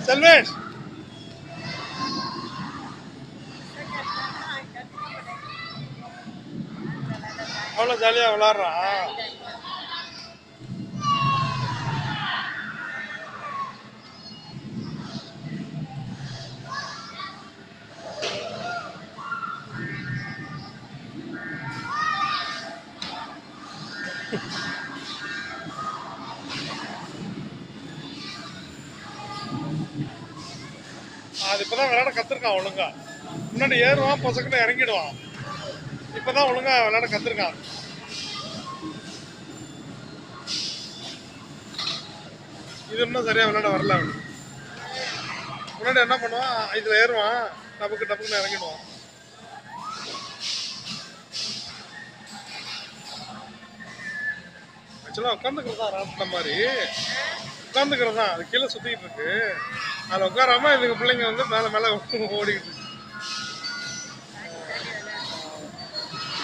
செல்வேஷ் அவ்வளோ ஜாலியாக விளாட்றான். அது இப்பதான் விளையாட கத்துருக்கான் ஒழுங்கா. முன்னாடி ஏறுவான், பசக்கிட்ட இறங்கிடுவான். இப்பதான் ஒழுங்கா விளையாட கத்துருக்கான். இது இன்னும் சரியா விளையாட வரல அவனுக்கு. முன்னாடி என்ன பண்ணுவான், இதுல ஏறுவான், டப்புக்கு டப்புக்குன்னு இறங்கிடுவான். ஆக்சுவலா உட்காந்துக்கிறது தான் ராட்டின மாதிரி, உட்காந்துக்கிறது தான். அது கீழே சுத்திக்கிட்டு இருக்கு. அதில் உட்காராம இதுக்கு பிள்ளைங்க வந்து மேலே மேலே ஓடிக்கிட்டு இருக்கு.